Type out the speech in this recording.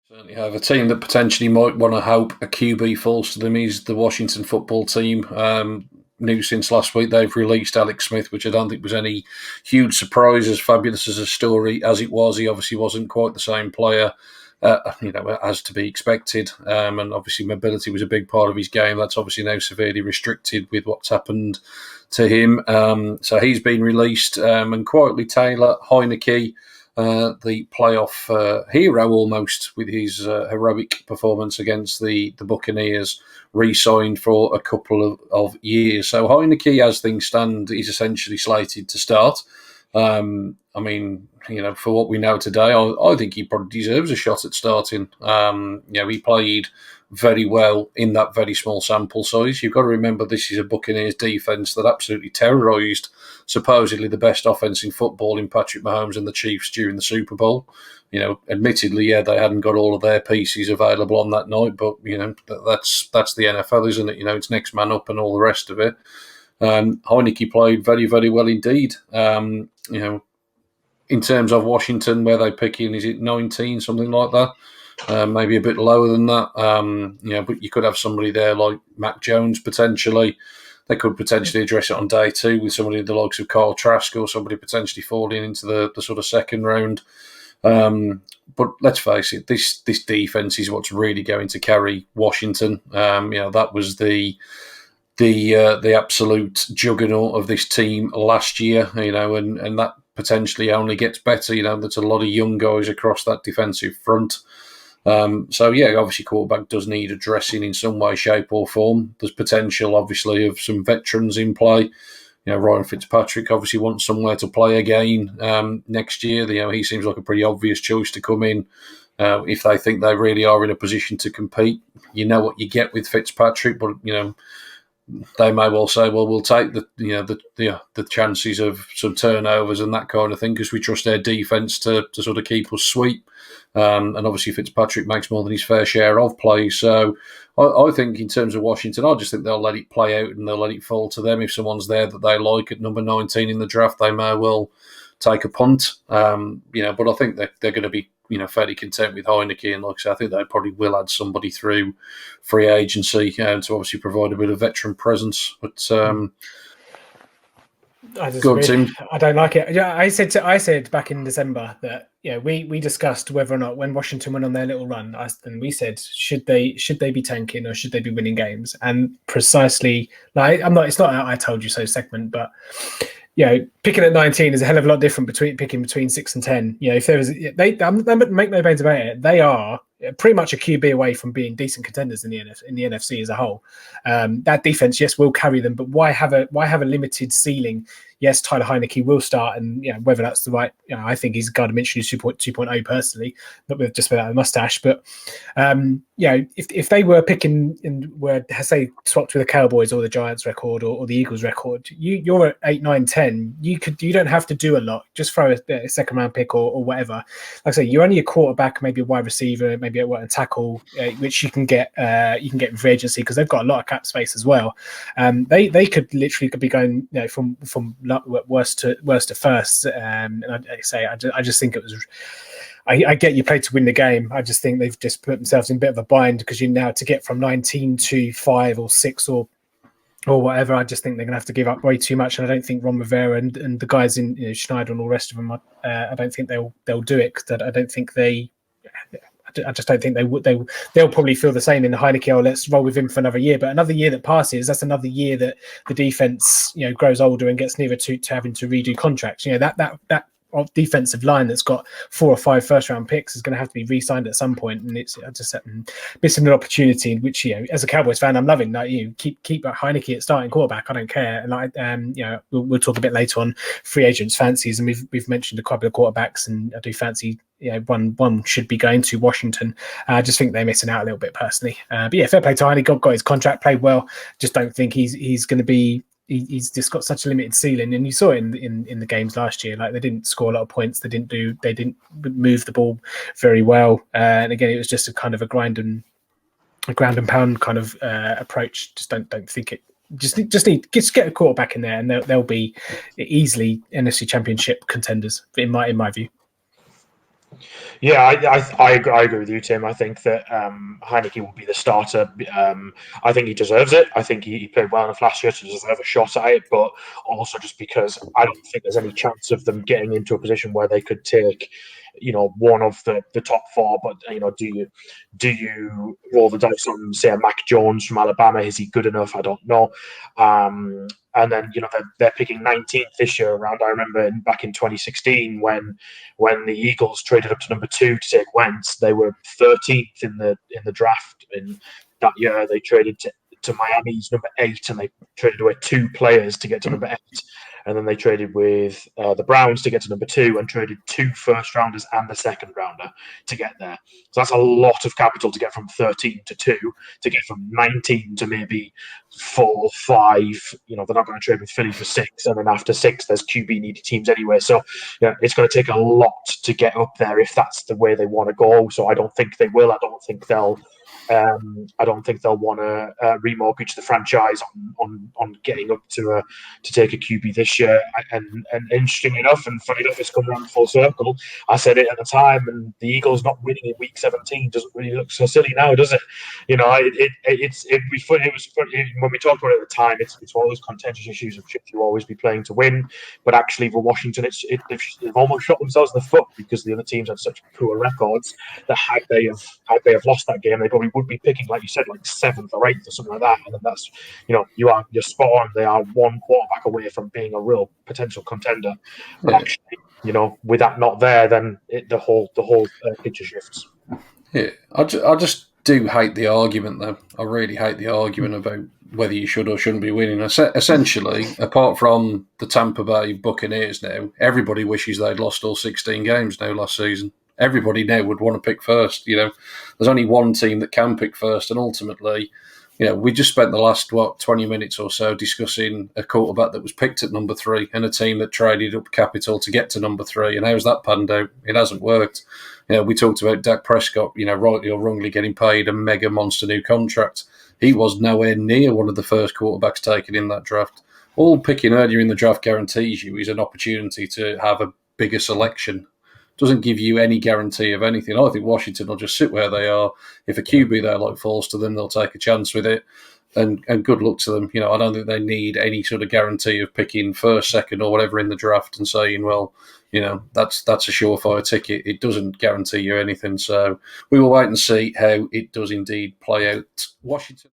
Certainly have. A team that potentially might want to hope a QB falls to them is the Washington football team. New since last week, they've released Alex Smith, which I don't think was any huge surprise. As fabulous as a story as it was, he obviously wasn't quite the same player, as to be expected. And obviously, mobility was a big part of his game. That's obviously now severely restricted with what's happened to him. So he's been released, and quietly Taylor Heineke, the playoff hero almost with his heroic performance against the Buccaneers, re-signed for a couple of years. So Heineke, as things stand, is essentially slated to start. I mean, for what we know today, I think he probably deserves a shot at starting. He played very well in that very small sample size. You've got to remember this is a Buccaneers defence that absolutely terrorised supposedly the best offense in football in Patrick Mahomes and the Chiefs during the Super Bowl. Admittedly, they hadn't got all of their pieces available on that night, but that's the NFL, isn't it? It's next man up and all the rest of it. Heineke played very, very well indeed. In terms of Washington, where they pick in, is it 19, something like that? Maybe a bit lower than that. But you could have somebody there like Mac Jones potentially. They could potentially address it on day two with somebody the likes of Kyle Trask or somebody potentially falling into the sort of second round. But let's face it, this defense is what's really going to carry Washington. That was the absolute juggernaut of this team last year, and that potentially only gets better. There's a lot of young guys across that defensive front. Obviously quarterback does need addressing in some way, shape or form. There's potential, obviously, of some veterans in play. Ryan Fitzpatrick obviously wants somewhere to play again next year. He seems like a pretty obvious choice to come in if they think they really are in a position to compete. You know what you get with Fitzpatrick, but they may well say, well, we'll take the chances of some turnovers and that kind of thing because we trust their defence to sort of keep us sweet. And obviously Fitzpatrick makes more than his fair share of play. So I think in terms of Washington, I just think they'll let it play out and they'll let it fall to them. If someone's there that they like at number 19 in the draft, they may well take a punt. But I think they're going to be fairly content with Heineke, and like I said, I think they probably will add somebody through free agency to obviously provide a bit of veteran presence. But good team. I don't like it. Yeah, I said back in December that we discussed whether or not when Washington went on their little run, and we said should they be tanking or should they be winning games? And precisely, it's not an I told you so segment, but picking at 19 is a hell of a lot different between 6 and 10. If there was, they make no bones about it, they are pretty much a QB away from being decent contenders in the NFC as a whole. That defense, yes, will carry them, but why have a limited ceiling? Yes, Tyler Heineke will start, and whether that's the right, I think he's Gardner Minshew 2.0 personally, not with just without a mustache. But if they were picking and were say swapped with the Cowboys or the Giants record or the Eagles record, you're at 8, 9, 10. You don't have to do a lot. Just throw a second round pick or whatever. Like I say, you're only a quarterback, maybe a wide receiver, maybe a tackle, which you can get in free agency because they've got a lot of cap space as well. They could literally be going from worst to first. And I just think it was. I get you played to win the game. I just think they've just put themselves in a bit of a bind because now to get from 19 to 5 or 6 or whatever, I just think they're going to have to give up way too much. And I don't think Ron Rivera and the guys in Schneider and all the rest of them, I don't think they'll do it because I don't think they. I just don't think they would. They'll probably feel the same in the Heineke. Oh, let's roll with him for another year. But another year that passes, that's another year that the defense, grows older and gets nearer to having to redo contracts. That defensive line that's got 4 or 5 first-round picks is going to have to be re-signed at some point, and it's just missing an opportunity in which as a Cowboys fan, I'm loving that keep Heineke at starting quarterback. I don't care, and we'll talk a bit later on free agents fancies, and we've mentioned a couple of quarterbacks, and I do fancy one should be going to Washington. I just think they're missing out a little bit personally. But fair play to Heineke, got his contract, played well. Just don't think he's going to be. He's just got such a limited ceiling, and you saw it in the games last year. Like they didn't score a lot of points, they didn't move the ball very well, and again it was just a kind of a ground and pound kind of approach. Just don't think it. Just get a quarterback in there, and they'll be easily NFC Championship contenders in my view. Yeah, I agree with you, Tim. I think that Heineke will be the starter. I think he deserves it. I think he played well enough last year to deserve a shot at it, but also just because I don't think there's any chance of them getting into a position where they could take, one of the top four. But do you roll the dice on, say, a Mac Jones from Alabama? Is he good enough? I don't know. And then they're picking 19th this year around. I remember back in 2016 when the Eagles traded up to number 2 to take Wentz, they were 13th in the draft in that year. They traded to Miami's number 8, and they traded away 2 players to get to number 8. And then they traded with the Browns to get to number 2, and traded 2 first rounders and the second rounder to get there. So that's a lot of capital to get from 13 to 2, to get from 19 to maybe 4, 5. They're not going to trade with Philly for 6, and then after 6, there's QB needy teams anyway. So it's going to take a lot to get up there if that's the way they want to go. So I don't think they will. I don't think they'll want to remortgage the franchise on getting up to take a QB this year. And interesting enough, and funny enough, it's come around full circle. I said it at the time, and the Eagles not winning in Week 17 doesn't really look so silly now, does it? It was funny when we talked about it at the time. It's one of those contentious issues of should you always be playing to win, but actually for Washington, they've almost shot themselves in the foot because the other teams had such poor records that had they have lost that game, they probably would be picking, like you said, like 7th or 8th or something like that. And then that's, you're spot on. They are one quarterback away from being a real potential contender. But actually, with that not there, then the whole picture shifts. Yeah, I just do hate the argument, though. I really hate the argument about whether you should or shouldn't be winning. Essentially, apart from the Tampa Bay Buccaneers now, everybody wishes they'd lost all 16 games now last season. Everybody now would want to pick first. There's only one team that can pick first, and ultimately, we just spent the last 20 minutes or so discussing a quarterback that was picked at number 3 and a team that traded up capital to get to number 3. And how's that panned out? It hasn't worked. We talked about Dak Prescott, rightly or wrongly getting paid a mega monster new contract. He was nowhere near one of the first quarterbacks taken in that draft. All picking earlier in the draft guarantees you is an opportunity to have a bigger selection. Doesn't give you any guarantee of anything. I think Washington will just sit where they are. If a QB there falls to them, they'll take a chance with it. And good luck to them. I don't think they need any sort of guarantee of picking first, second, or whatever in the draft and saying, well, that's a surefire ticket. It doesn't guarantee you anything. So we will wait and see how it does indeed play out. Washington.